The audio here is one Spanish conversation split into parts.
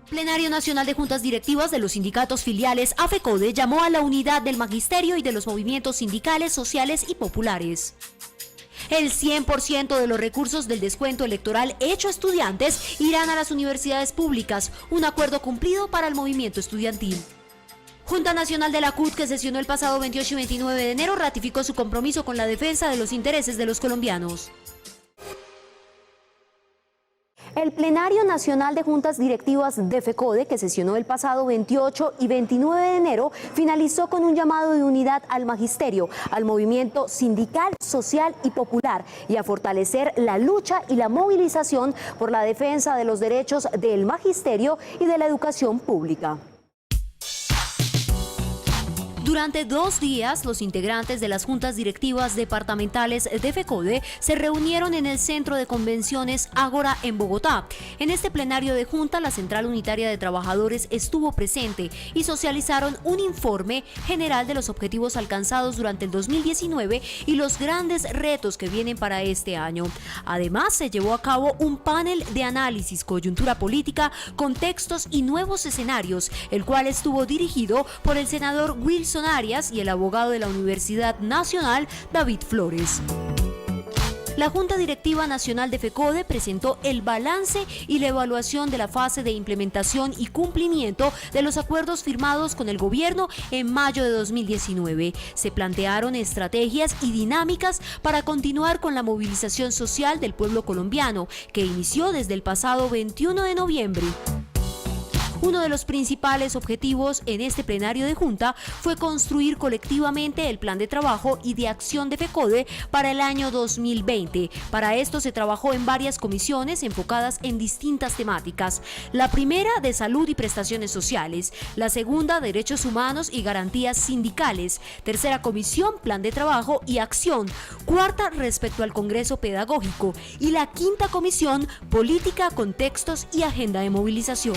Plenario Nacional de Juntas Directivas de los sindicatos filiales AFECODE llamó a la unidad del magisterio y de los movimientos sindicales, sociales y populares. El 100% de los recursos del descuento electoral hecho a estudiantes irán a las universidades públicas, un acuerdo cumplido para el movimiento estudiantil. Junta Nacional de la CUT, que sesionó el pasado 28 y 29 de enero, ratificó su compromiso con la defensa de los intereses de los colombianos. El Plenario Nacional de Juntas Directivas de FECODE, que sesionó el pasado 28 y 29 de enero, finalizó con un llamado de unidad al magisterio, al movimiento sindical, social y popular, y a fortalecer la lucha y la movilización por la defensa de los derechos del magisterio y de la educación pública. Durante 2 días, los integrantes de las juntas directivas departamentales de FECODE se reunieron en el Centro de Convenciones Ágora en Bogotá. En este plenario de junta, la Central Unitaria de Trabajadores estuvo presente y socializaron un informe general de los objetivos alcanzados durante el 2019 y los grandes retos que vienen para este año. Además, se llevó a cabo un panel de análisis, coyuntura política, contextos y nuevos escenarios, el cual estuvo dirigido por el senador Wilson Arias y el abogado de la Universidad Nacional, David Flores. La Junta Directiva Nacional de FECODE presentó el balance y la evaluación de la fase de implementación y cumplimiento de los acuerdos firmados con el gobierno en mayo de 2019. Se plantearon estrategias y dinámicas para continuar con la movilización social del pueblo colombiano, que inició desde el pasado 21 de noviembre. Uno de los principales objetivos en este plenario de junta fue construir colectivamente el plan de trabajo y de acción de FECODE para el año 2020. Para esto se trabajó en varias comisiones enfocadas en distintas temáticas. La primera, de salud y prestaciones sociales. La segunda, derechos humanos y garantías sindicales. Tercera comisión, plan de trabajo y acción. Cuarta, respecto al Congreso Pedagógico. Y la quinta comisión, política, contextos y agenda de movilización.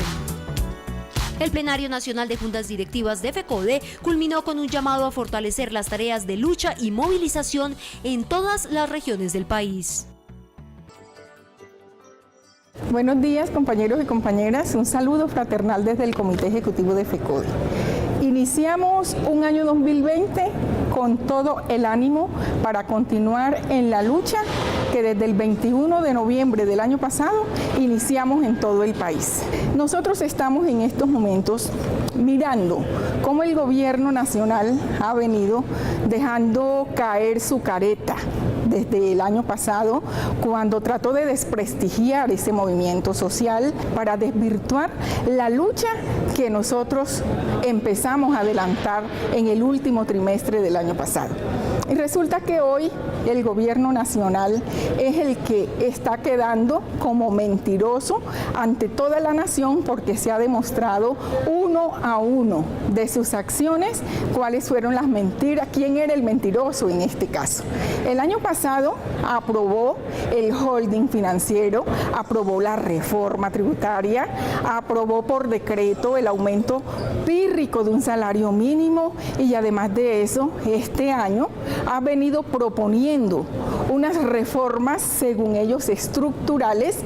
El Plenario Nacional de Juntas Directivas de FECODE culminó con un llamado a fortalecer las tareas de lucha y movilización en todas las regiones del país. Buenos días, compañeros y compañeras. Un saludo fraternal desde el Comité Ejecutivo de FECODE. Iniciamos un año 2020 con todo el ánimo para continuar en la lucha que desde el 21 de noviembre del año pasado iniciamos en todo el país. Nosotros estamos en estos momentos mirando cómo el gobierno nacional ha venido dejando caer su careta desde el año pasado, cuando trató de desprestigiar ese movimiento social para desvirtuar la lucha que nosotros empezamos a adelantar en el último trimestre del año pasado. Y resulta que hoy el gobierno nacional es el que está quedando como mentiroso ante toda la nación, porque se ha demostrado uno a uno de sus acciones cuáles fueron las mentiras, quién era el mentiroso en este caso. El año pasado aprobó el holding financiero, aprobó la reforma tributaria, aprobó por decreto el aumento pírrico de un salario mínimo y además de eso, este año ha venido proponiendo unas reformas, según ellos, estructurales,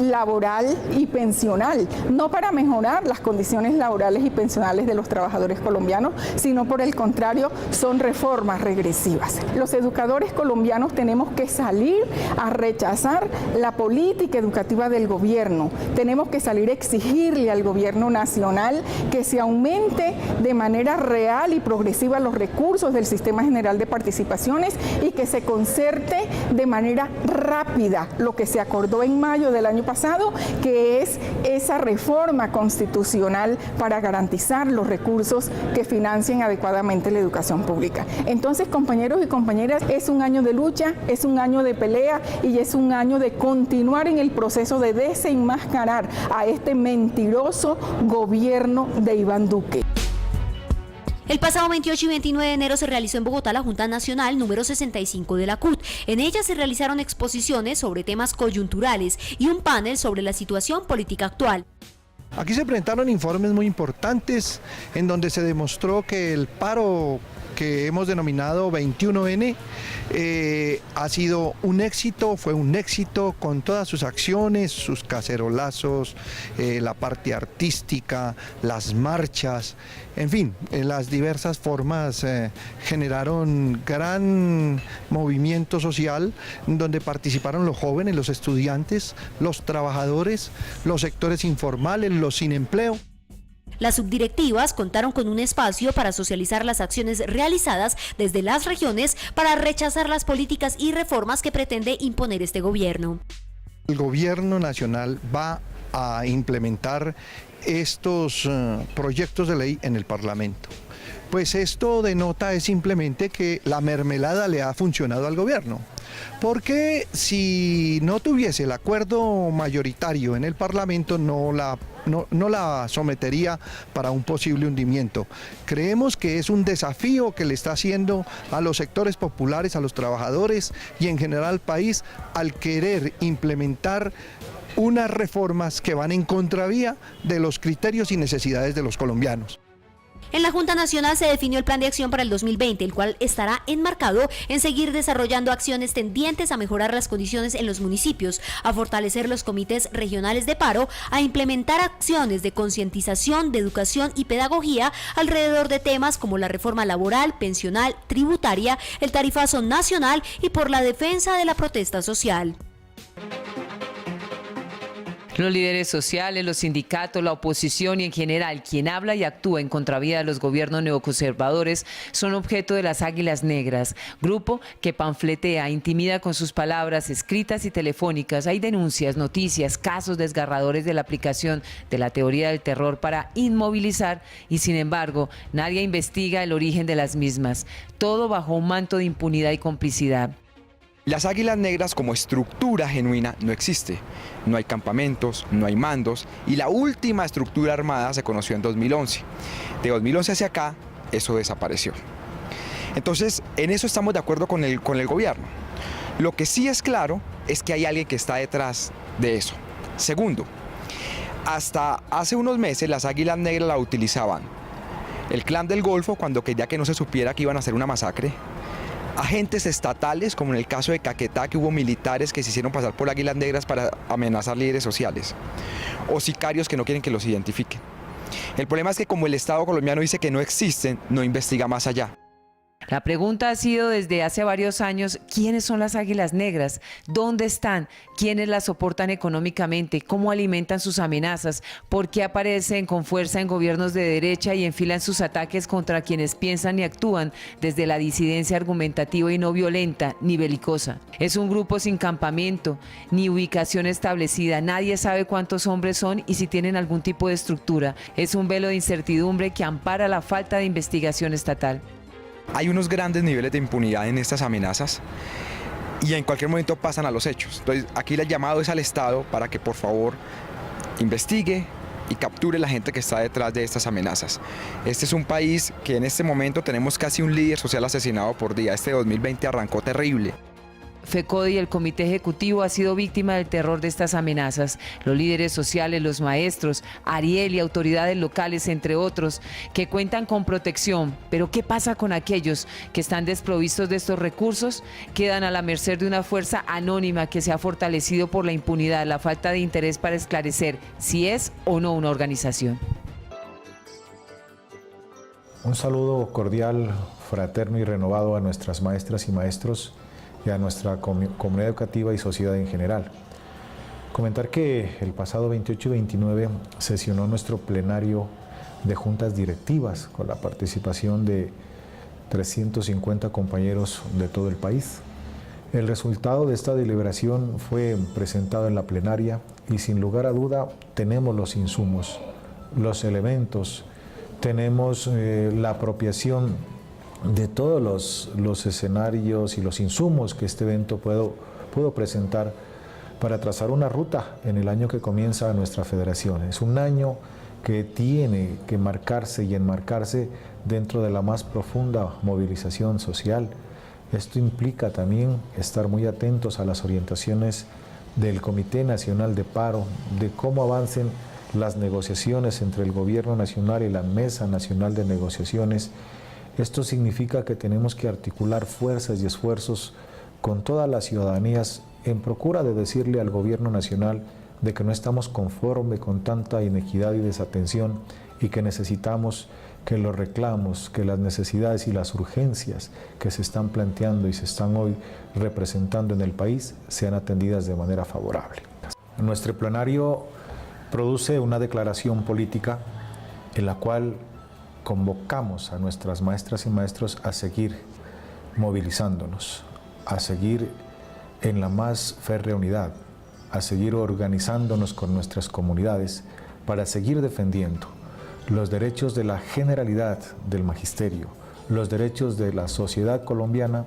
laboral y pensional, no para mejorar las condiciones laborales y pensionales de los trabajadores colombianos, sino por el contrario, son reformas regresivas. Los educadores colombianos tenemos que salir a rechazar la política educativa del gobierno, tenemos que salir a exigirle al gobierno nacional que se aumente de manera real y progresiva los recursos del Sistema General de Participaciones y que se concerte de manera rápida lo que se acordó en mayo del año pasado, que es esa reforma constitucional para garantizar los recursos que financien adecuadamente la educación pública. Entonces, compañeros y compañeras, es un año de lucha, es un año de pelea y es un año de continuar en el proceso de desenmascarar a este mentiroso gobierno de Iván Duque. El pasado 28 y 29 de enero se realizó en Bogotá la Junta Nacional número 65 de la CUT. En ella se realizaron exposiciones sobre temas coyunturales y un panel sobre la situación política actual. Aquí se presentaron informes muy importantes en donde se demostró que el paro que hemos denominado 21N, ha sido un éxito, fue un éxito con todas sus acciones, sus cacerolazos, la parte artística, las marchas, en fin, las diversas formas generaron gran movimiento social donde participaron los jóvenes, los estudiantes, los trabajadores, los sectores informales, los sin empleo. Las subdirectivas contaron con un espacio para socializar las acciones realizadas desde las regiones para rechazar las políticas y reformas que pretende imponer este gobierno. El gobierno nacional va a implementar estos proyectos de ley en el Parlamento. Pues esto denota es simplemente que la mermelada le ha funcionado al gobierno. Porque si no tuviese el acuerdo mayoritario en el Parlamento no la sometería para un posible hundimiento. Creemos que es un desafío que le está haciendo a los sectores populares, a los trabajadores y en general al país al querer implementar unas reformas que van en contravía de los criterios y necesidades de los colombianos. En la Junta Nacional se definió el plan de acción para el 2020, el cual estará enmarcado en seguir desarrollando acciones tendientes a mejorar las condiciones en los municipios, a fortalecer los comités regionales de paro, a implementar acciones de concientización, de educación y pedagogía alrededor de temas como la reforma laboral, pensional, tributaria, el tarifazo nacional y por la defensa de la protesta social. Los líderes sociales, los sindicatos, la oposición y en general quien habla y actúa en contravía de los gobiernos neoconservadores son objeto de las Águilas Negras, grupo que panfletea, intimida con sus palabras escritas y telefónicas. Hay denuncias, noticias, casos desgarradores de la aplicación de la teoría del terror para inmovilizar y sin embargo nadie investiga el origen de las mismas. Todo bajo un manto de impunidad y complicidad. Las Águilas Negras como estructura genuina no existe. No hay campamentos, no hay mandos y la última estructura armada se conoció en 2011. De 2011 hacia acá, eso desapareció. Entonces, en eso estamos de acuerdo con el gobierno. Lo que sí es claro es que hay alguien que está detrás de eso. Segundo, hasta hace unos meses las Águilas Negras la utilizaban el Clan del Golfo cuando quería que no se supiera que iban a hacer una masacre. Agentes estatales, como en el caso de Caquetá, que hubo militares que se hicieron pasar por Águilas Negras para amenazar líderes sociales, o sicarios que no quieren que los identifiquen. El problema es que como el Estado colombiano dice que no existen, no investiga más allá. La pregunta ha sido desde hace varios años, ¿quiénes son las Águilas Negras? ¿Dónde están? ¿Quiénes las soportan económicamente? ¿Cómo alimentan sus amenazas? ¿Por qué aparecen con fuerza en gobiernos de derecha y enfilan sus ataques contra quienes piensan y actúan desde la disidencia argumentativa y no violenta ni belicosa? Es un grupo sin campamento, ni ubicación establecida. Nadie sabe cuántos hombres son y si tienen algún tipo de estructura. Es un velo de incertidumbre que ampara la falta de investigación estatal. Hay unos grandes niveles de impunidad en estas amenazas y en cualquier momento pasan a los hechos. Entonces aquí el llamado es al Estado para que por favor investigue y capture la gente que está detrás de estas amenazas. Este es un país que en este momento tenemos casi un líder social asesinado por día. Este 2020 arrancó terrible. FECODE y el Comité Ejecutivo ha sido víctima del terror de estas amenazas. Los líderes sociales, los maestros, Ariel y autoridades locales, entre otros, que cuentan con protección. Pero ¿qué pasa con aquellos que están desprovistos de estos recursos? Quedan a la merced de una fuerza anónima que se ha fortalecido por la impunidad, la falta de interés para esclarecer si es o no una organización. Un saludo cordial, fraterno y renovado a nuestras maestras y maestros y a nuestra comunidad educativa y sociedad en general. Comentar que el pasado 28 y 29 sesionó nuestro plenario de juntas directivas con la participación de 350 compañeros de todo el país. El resultado de esta deliberación fue presentado en la plenaria y sin lugar a duda tenemos los insumos, los elementos, tenemos la apropiación de todos los escenarios y los insumos que este evento pudo presentar para trazar una ruta en el año que comienza nuestra federación. Es un año que tiene que marcarse y enmarcarse dentro de la más profunda movilización social. Esto implica también estar muy atentos a las orientaciones del Comité Nacional de Paro, de cómo avancen las negociaciones entre el Gobierno Nacional y la Mesa Nacional de Negociaciones Esto significa que tenemos que articular fuerzas y esfuerzos con todas las ciudadanías en procura de decirle al gobierno nacional de que no estamos conformes con tanta inequidad y desatención y que necesitamos que los reclamos, que las necesidades y las urgencias que se están planteando y se están hoy representando en el país sean atendidas de manera favorable. Nuestro plenario produce una declaración política en la cual convocamos a nuestras maestras y maestros a seguir movilizándonos, a seguir en la más férrea unidad, a seguir organizándonos con nuestras comunidades para seguir defendiendo los derechos de la generalidad del magisterio, los derechos de la sociedad colombiana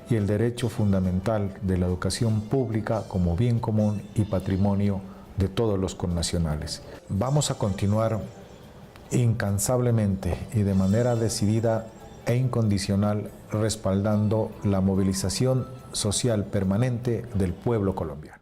y el derecho fundamental de la educación pública como bien común y patrimonio de todos los connacionales. Vamos a continuar incansablemente y de manera decidida e incondicional respaldando la movilización social permanente del pueblo colombiano.